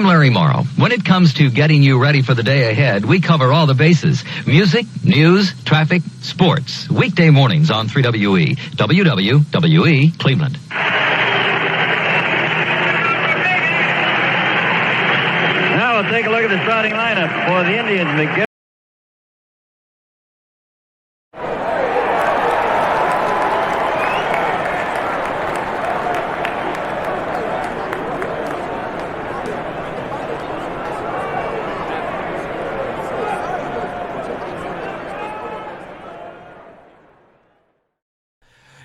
I'm Larry Morrow. When it comes to getting you ready for the day ahead, we cover all the bases. Music, news, traffic, sports. Weekday mornings on 3WE. WWWE, Cleveland. Now we'll take a look at the starting lineup for the Indians.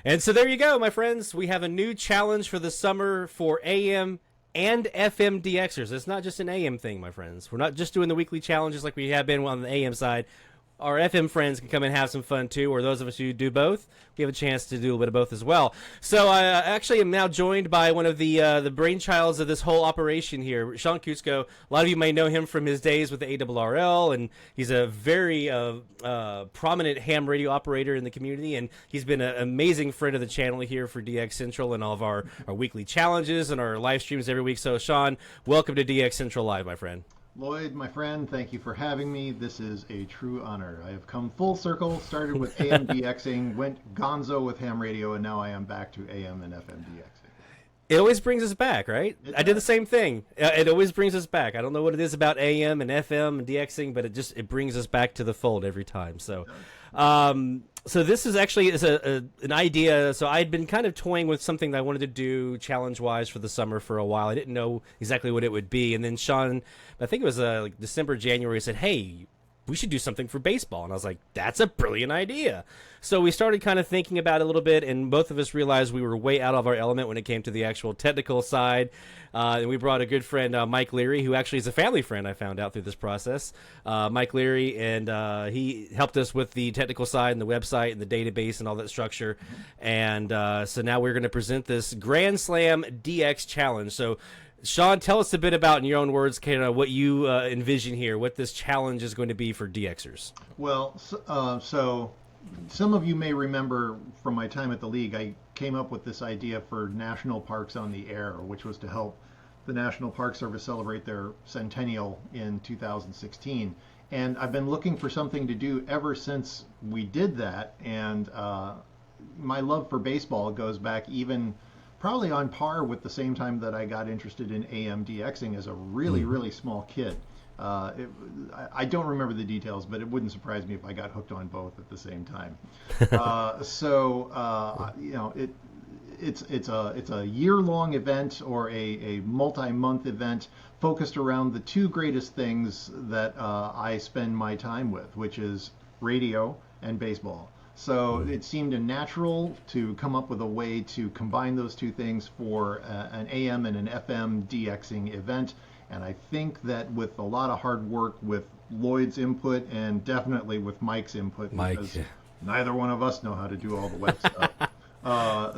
And so there you go, my friends. We have a new challenge for the summer for AM and FM DXers. It's not just an AM thing, my friends. We're not just doing the weekly challenges like we have been on the AM side. Our FM friends can come and have some fun too, or those of us who do both, we have a chance to do a little bit of both as well. So I actually am now joined by one of the brainchilds of this whole operation here, Sean Kutzko. A lot of you may know him from his days with the ARRL, and he's a very prominent ham radio operator in the community, and he's been an amazing friend of the channel here for DX Central and all of our weekly challenges and our live streams every week. So Sean, welcome to DX Central Live, my friend. Lloyd, my friend, thank you for having me. This is a true honor. I have come full circle, started with AM DXing, went gonzo with ham radio, and now I am back to AM and FM DXing. It always brings us back, right? I did the same thing. It always brings us back. I don't know what it is about AM and FM and DXing, but it brings us back to the fold every time. So, so this is actually an idea. So I'd been kind of toying with something that I wanted to do challenge-wise for the summer for a while. I didn't know exactly what it would be, and then Sean, I think it was like December, January, said, "Hey, we should do something for baseball." And I was like, that's a brilliant idea. So we started kind of thinking about it a little bit, and both of us realized we were way out of our element when it came to the actual technical side. And we brought a good friend, Mike Leary, who actually is a family friend, I found out through this process. Mike Leary, and he helped us with the technical side and the website and the database and all that structure. And so now we're going to present this Grand Slam DX Challenge. So Sean, tell us a bit about, in your own words, kind of what you envision here, what this challenge is going to be for DXers. Well, so some of you may remember from my time at the league, I came up with this idea for National Parks on the Air, which was to help the National Park Service celebrate their centennial in 2016. And I've been looking for something to do ever since we did that. And my love for baseball goes back even probably on par with the same time that I got interested in AM DXing as a really small kid. I don't remember the details, but it wouldn't surprise me if I got hooked on both at the same time. You know, it's a year-long event or a multi-month event focused around the two greatest things that I spend my time with, which is radio and baseball. So it seemed natural to come up with a way to combine those two things for an AM and an FM DXing event. And I think that with a lot of hard work with Lloyd's input and definitely with Mike's input, because neither one of us know how to do all the web stuff.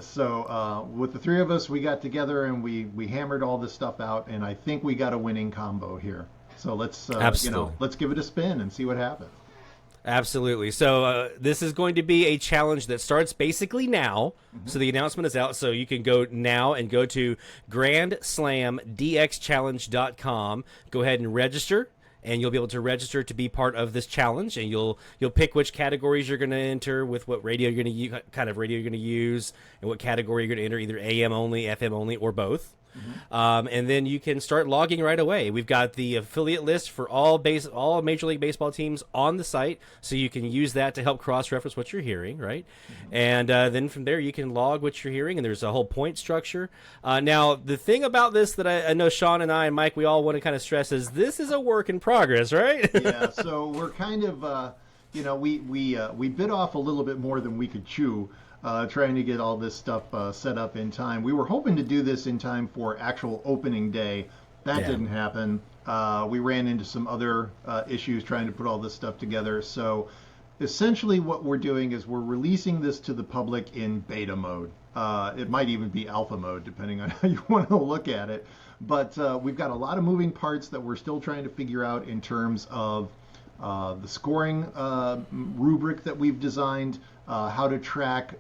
So with the three of us, we got together and we hammered all this stuff out, and I think we got a winning combo here. So let's let's give it a spin and see what happens. Absolutely. So this is going to be a challenge that starts basically now. So the announcement is out. So you can go now and go to grandslamdxchallenge.com. Go ahead and register, and you'll be able to register to be part of this challenge. And you'll pick which categories you're going to enter, with what radio you're going to kind of radio you're going to use, and what category you're going to enter, either AM only, FM only, or both. And then you can start logging right away. We've got the affiliate list for all Major League Baseball teams on the site, so you can use that to help cross-reference what you're hearing, right? And then from there, you can log what you're hearing, and there's a whole point structure. Now, the thing about this that I know Sean and I and Mike, we all want to kind of stress is this is a work in progress, right? Yeah, so we're kind of, we bit off a little bit more than we could chew. Trying to get all this stuff set up in time. We were hoping to do this in time for actual opening day. That didn't happen. We ran into some other issues trying to put all this stuff together. So essentially what we're doing is we're releasing this to the public in beta mode. It might even be alpha mode, depending on how you want to look at it. But we've got a lot of moving parts that we're still trying to figure out in terms of the scoring rubric that we've designed, how to track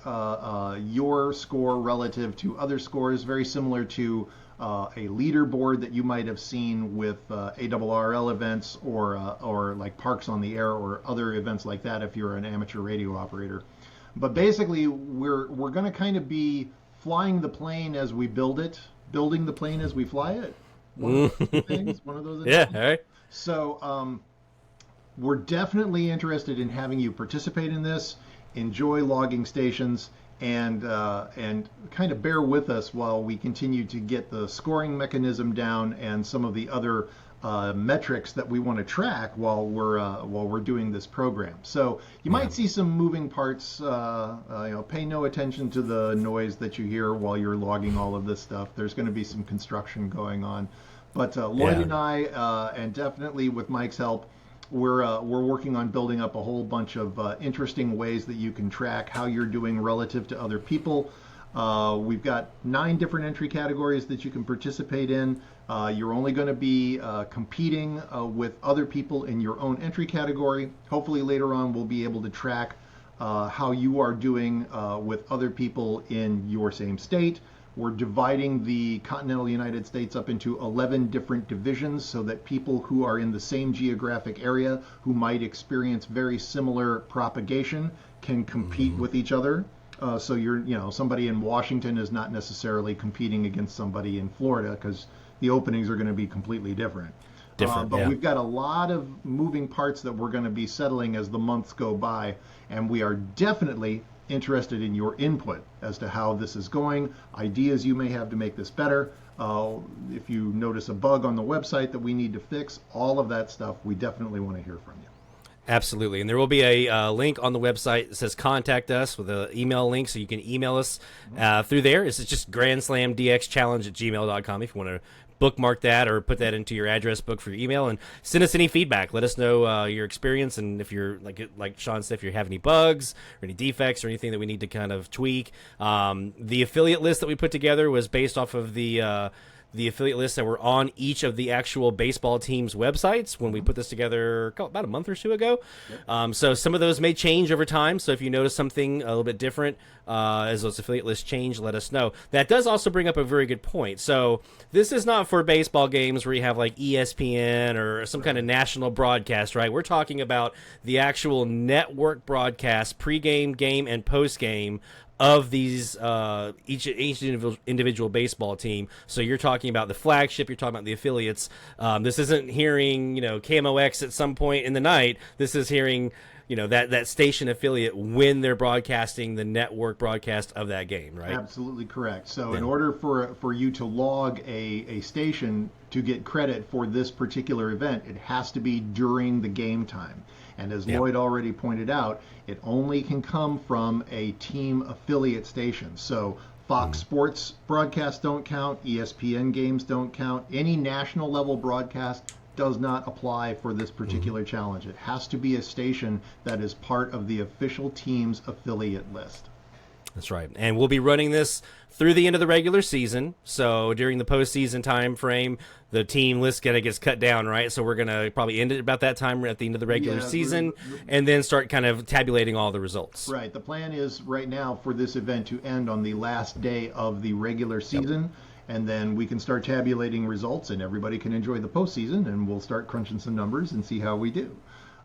your score relative to other scores, very similar to a leaderboard that you might have seen with ARRL events or like Parks on the Air or other events like that if you're an amateur radio operator. But basically, we're going to kind of be flying the plane as we build it, building the plane as we fly it. One of those things, one of those. Yeah, all right. So we're definitely interested in having you participate in this, enjoy logging stations, and kind of bear with us while we continue to get the scoring mechanism down and some of the other metrics that we want to track while we're doing this program. So you might see some moving parts. Pay no attention to the noise that you hear while you're logging all of this stuff. There's going to be some construction going on, but Lloyd and I, and definitely with Mike's help, we're working on building up a whole bunch of interesting ways that you can track how you're doing relative to other people. We've got 9 different entry categories that you can participate in. You're only going to be competing with other people in your own entry category. Hopefully later on we'll be able to track how you are doing with other people in your same state. We're dividing the continental United States up into 11 different divisions so that people who are in the same geographic area who might experience very similar propagation can compete with each other. So somebody in Washington is not necessarily competing against somebody in Florida because the openings are going to be completely different. But we've got a lot of moving parts that we're going to be settling as the months go by, and we are definitely interested in your input as to how this is going, ideas you may have to make this better. If you notice a bug on the website that we need to fix, all of that stuff, we definitely want to hear from you. Absolutely. And there will be a link on the website that says contact us with an email link, so you can email us through there. It's just grandslamdxchallenge@gmail.com if you want to bookmark that or put that into your address book for your email, and send us any feedback. Let us know your experience, and if you're like Sean said, if you have any bugs or any defects or anything that we need to kind of tweak. The affiliate list that we put together was based off of the affiliate lists that were on each of the actual baseball teams' websites when we put this together about a month or 2 ago. So some of those may change over time. So if you notice something a little bit different as those affiliate lists change, let us know. That does also bring up a very good point. So this is not for baseball games where you have like ESPN or some kind of national broadcast, right? We're talking about the actual network broadcast, pregame, game, and postgame of these each individual baseball team. So you're talking about the flagship, you're talking about the affiliates. This isn't hearing KMOX at some point in the night. This is hearing that station affiliate when they're broadcasting the network broadcast of that game, right? Absolutely correct. So in order for you to log a station to get credit for this particular event, it has to be during the game time. And as Lloyd already pointed out, it only can come from a team affiliate station. So Fox Sports broadcasts don't count, ESPN games don't count, any national level broadcast does not apply for this particular challenge. It has to be a station that is part of the official team's affiliate list. That's right. And we'll be running this through the end of the regular season. So during the postseason time frame, the team list kind of gets cut down, right? So we're going to probably end it about that time at the end of the regular season and then start kind of tabulating all the results. Right. The plan is right now for this event to end on the last day of the regular season. And then we can start tabulating results and everybody can enjoy the postseason, and we'll start crunching some numbers and see how we do.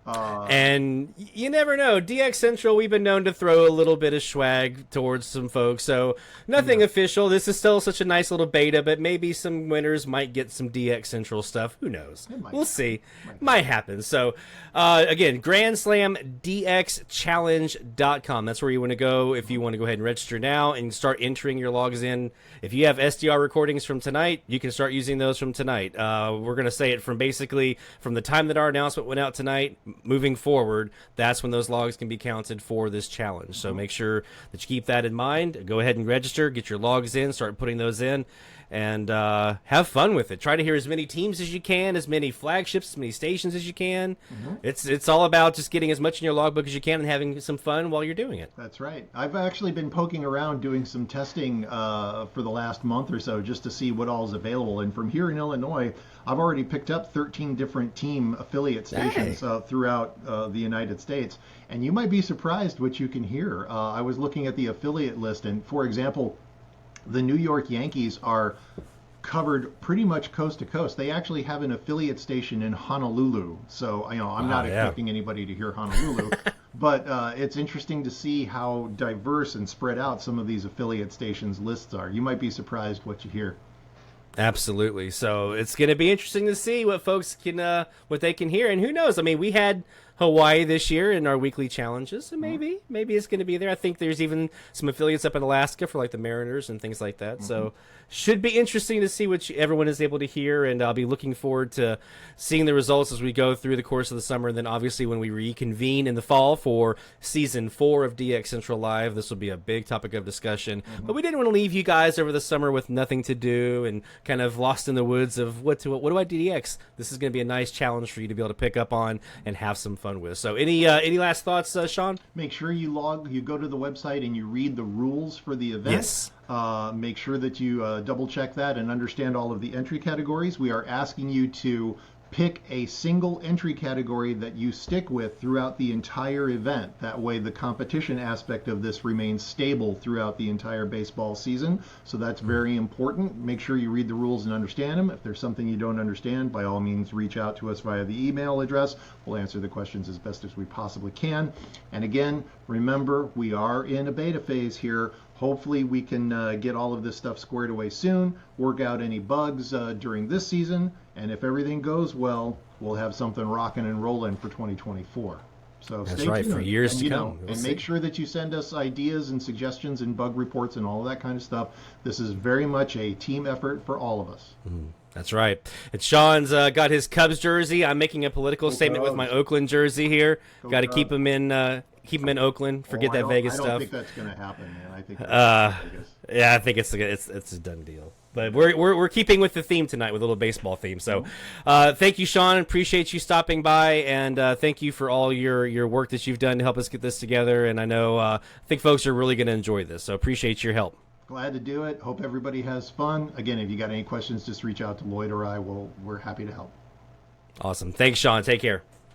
And you never know. DX Central, we've been known to throw a little bit of swag towards some folks, so nothing official. This is still such a nice little beta, but maybe some winners might get some DX Central stuff. Who knows? We'll see. Might happen. So, again, grandslamdxchallenge.com. That's where you want to go if you want to go ahead and register now and start entering your logs in. If you have SDR recordings from tonight, you can start using those from tonight. We're going to say it from basically from the time that our announcement went out tonight, moving forward, that's when those logs can be counted for this challenge. So make sure that you keep that in mind. Go ahead and register, get your logs in, start putting those in, and have fun with it. Try to hear as many teams as you can, as many flagships, as many stations as you can. It's all about just getting as much in your logbook as you can and having some fun while you're doing it. That's right. I've actually been poking around doing some testing for the last month or so just to see what all is available. And from here in Illinois, I've already picked up 13 different team affiliate stations throughout the United States. And you might be surprised what you can hear. I was looking at the affiliate list, and for example, the New York Yankees are covered pretty much coast to coast. They actually have an affiliate station in Honolulu. So, I'm not expecting anybody to hear Honolulu, but it's interesting to see how diverse and spread out some of these affiliate stations lists are. You might be surprised what you hear. Absolutely. So it's going to be interesting to see what folks can, what they can hear. And who knows? I mean, we had Hawaii this year in our weekly challenges, so maybe it's going to be there. I think there's even some affiliates up in Alaska for like the Mariners and things like that. So should be interesting to see what everyone is able to hear, and I'll be looking forward to seeing the results as we go through the course of the summer. And then obviously when we reconvene in the fall for season 4 of DX Central Live, this will be a big topic of discussion. But we didn't want to leave you guys over the summer with nothing to do and kind of lost in the woods of what do I DX. This is going to be a nice challenge for you to be able to pick up on and have some fun with. So any last thoughts, Sean? Make sure you go to the website and you read the rules for the event. Yes. Make sure that you double check that and understand all of the entry categories. We are asking you to pick a single entry category that you stick with throughout the entire event. That way the competition aspect of this remains stable throughout the entire baseball season. So that's very important. Make sure you read the rules and understand them. If there's something you don't understand, by all means reach out to us via the email address. We'll answer the questions as best as we possibly can. And again, remember, we are in a beta phase here. Hopefully we can get all of this stuff squared away soon, work out any bugs during this season, and if everything goes well, we'll have something rocking and rolling for 2024. So That's stay right, tuned. for years to come. And make sure that you send us ideas and suggestions and bug reports and all that kind of stuff. This is very much a team effort for all of us. That's right. And Sean's got his Cubs jersey. I'm making a political statement with my Oakland jersey here. Got to keep him in Oakland. Forget that Vegas stuff. I don't think that's going to happen, man. I think Vegas. Yeah, I think it's a done deal. But we're keeping with the theme tonight with a little baseball theme. So thank you, Sean. Appreciate you stopping by, and thank you for all your work that you've done to help us get this together. And I know I think folks are really going to enjoy this. So appreciate your help. Glad to do it. Hope everybody has fun. Again, if you got any questions, just reach out to Lloyd or I. We're happy to help. Awesome. Thanks, Sean. Take care.